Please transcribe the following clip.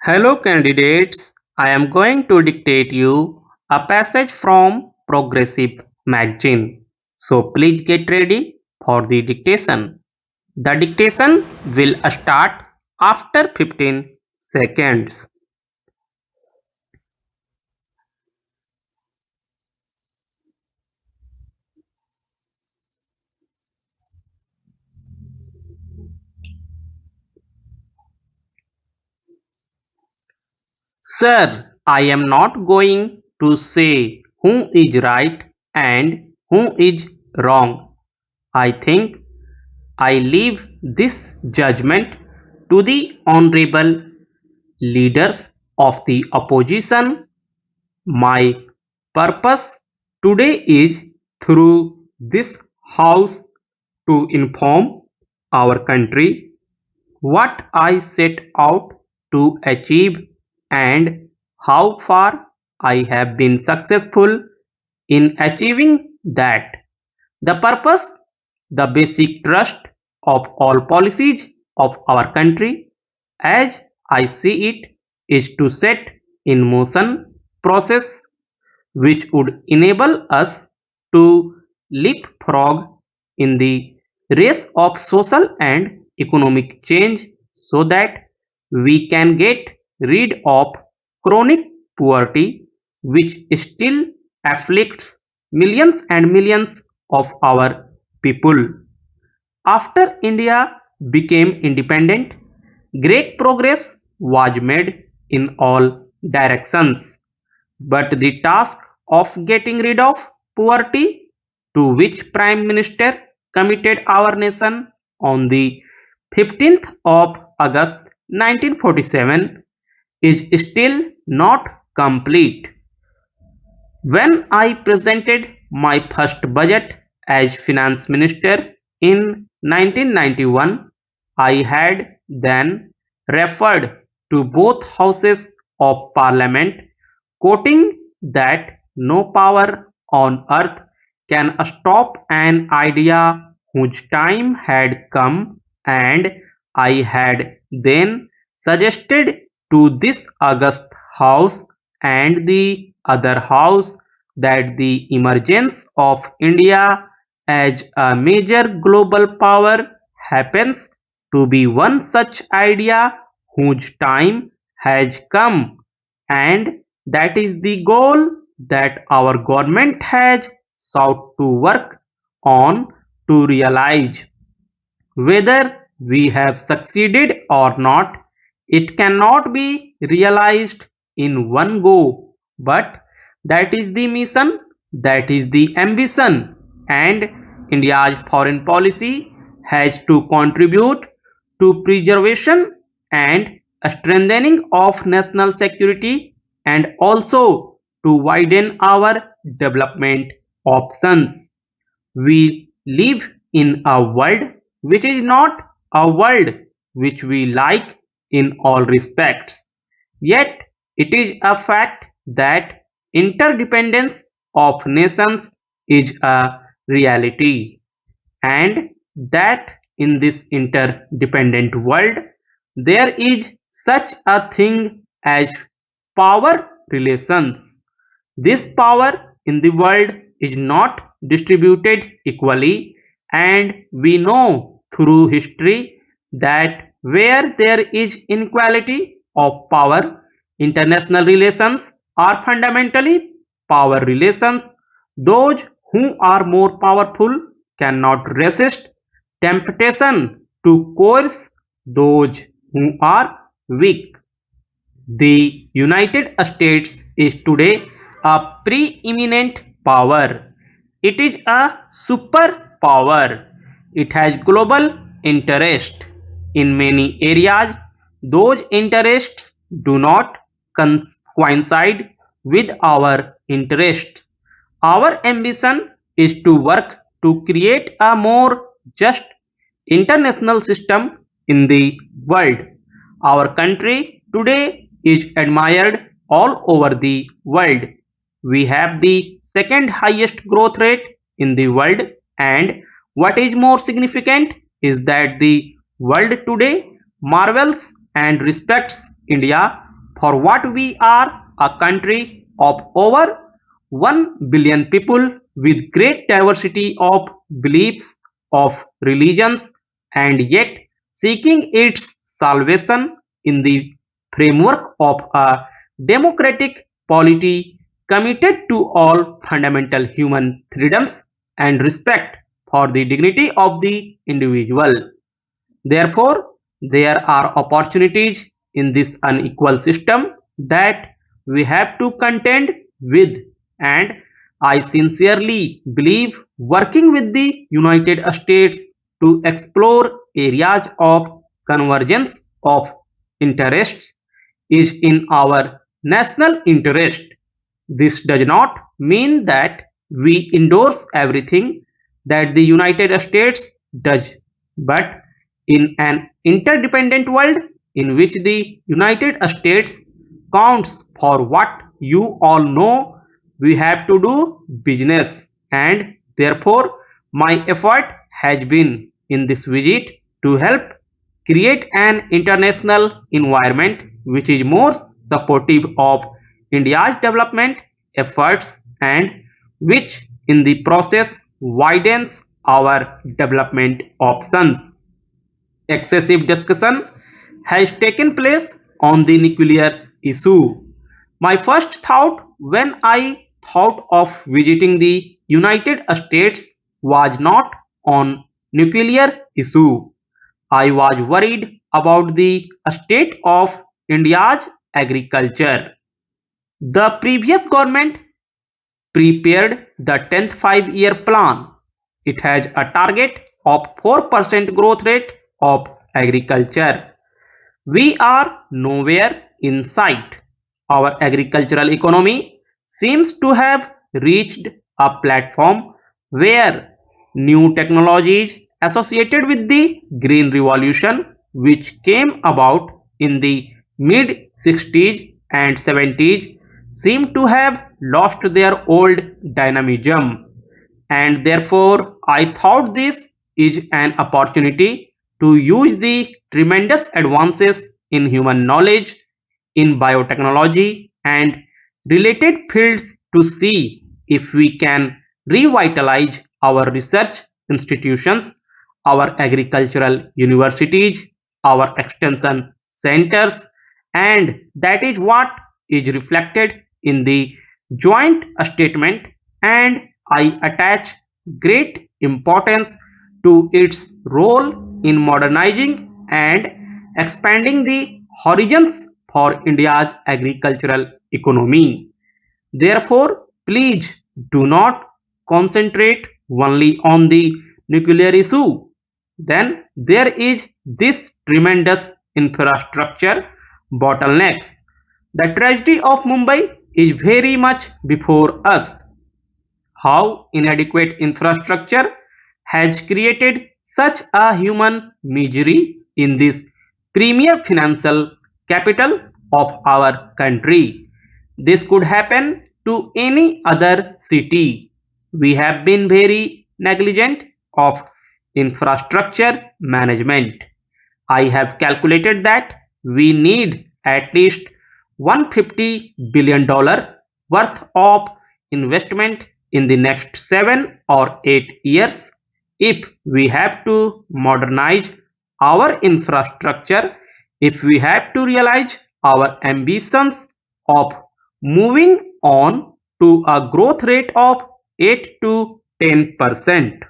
Hello candidates, I am going to dictate you a passage from Progressive magazine. So please get ready for the dictation. The dictation will start after 15 seconds. Sir, I am not going to say who is right and who is wrong. I think I leave this judgment to the honorable leaders of the opposition. My purpose today is through this house to inform our country what I set out to achieve and how far I have been successful in achieving that. The purpose, the basic thrust of all policies of our country, as I see it, is to set in motion process which would enable us to leapfrog in the race of social and economic change so that we can get rid of chronic poverty which still afflicts millions and millions of our people. After India became independent, great progress was made in all directions. But the task of getting rid of poverty, to which Prime Minister committed our nation on the 15th of August 1947, is still not complete. When I presented my first budget as finance minister in 1991, I had then referred to both houses of parliament, quoting that no power on earth can stop an idea whose time had come, and I had then suggested to this august house and the other house that the emergence of India as a major global power happens to be one such idea whose time has come, and that is the goal that our government has sought to work on to realize. Whether we have succeeded or not, it cannot be realized in one go, but that is the mission, that is the ambition, and India's foreign policy has to contribute to preservation and strengthening of national security and also to widen our development options. We live in a world which is not a world which we like in all respects. Yet it is a fact that interdependence of nations is a reality, and that in this interdependent world there is such a thing as power relations. This power in the world is not distributed equally, and we know through history that where there is inequality of power, international relations are fundamentally power relations. Those who are more powerful cannot resist temptation to coerce those who are weak. The United States is today a preeminent power. It is a superpower. It has global interest. In many areas, those interests do not coincide with our interests. Our ambition is to work to create a more just international system in the world. Our country today is admired all over the world. We have the second highest growth rate in the world, and what is more significant is that the world today marvels and respects India for what we are, a country of over 1 billion people with great diversity of beliefs, of religions, and yet seeking its salvation in the framework of a democratic polity committed to all fundamental human freedoms and respect for the dignity of the individual. Therefore, there are opportunities in this unequal system that we have to contend with, and I sincerely believe working with the United States to explore areas of convergence of interests is in our national interest. This does not mean that we endorse everything that the United States does, but in an interdependent world in which the United States counts for what you all know, we have to do business, and therefore my effort has been in this visit to help create an international environment which is more supportive of India's development efforts and which in the process widens our development options. Excessive discussion has taken place on the nuclear issue. My first thought when I thought of visiting the United States was not on nuclear issue. I was worried about the state of India's agriculture. The previous government prepared the 10th five-year plan. It has a target of 4% growth rate of agriculture. We are nowhere in sight. Our agricultural economy seems to have reached a platform where new technologies associated with the Green Revolution, which came about in the mid 60s and 70s, seem to have lost their old dynamism, and therefore I thought this is an opportunity to use the tremendous advances in human knowledge, in biotechnology, and related fields to see if we can revitalize our research institutions, our agricultural universities, our extension centers, and that is what is reflected in the joint statement, and I attach great importance to its role in modernizing and expanding the horizons for India's agricultural economy. Therefore, please do not concentrate only on the nuclear issue. Then there is this tremendous infrastructure bottlenecks. The tragedy of Mumbai is very much before us. How inadequate infrastructure has created such a human misery in this premier financial capital of our country. This could happen to any other city. We have been very negligent of infrastructure management. I have calculated that we need at least $150 billion worth of investment in the next 7 or 8 years if we have to modernize our infrastructure, if we have to realize our ambitions of moving on to a growth rate of 8 to 10%.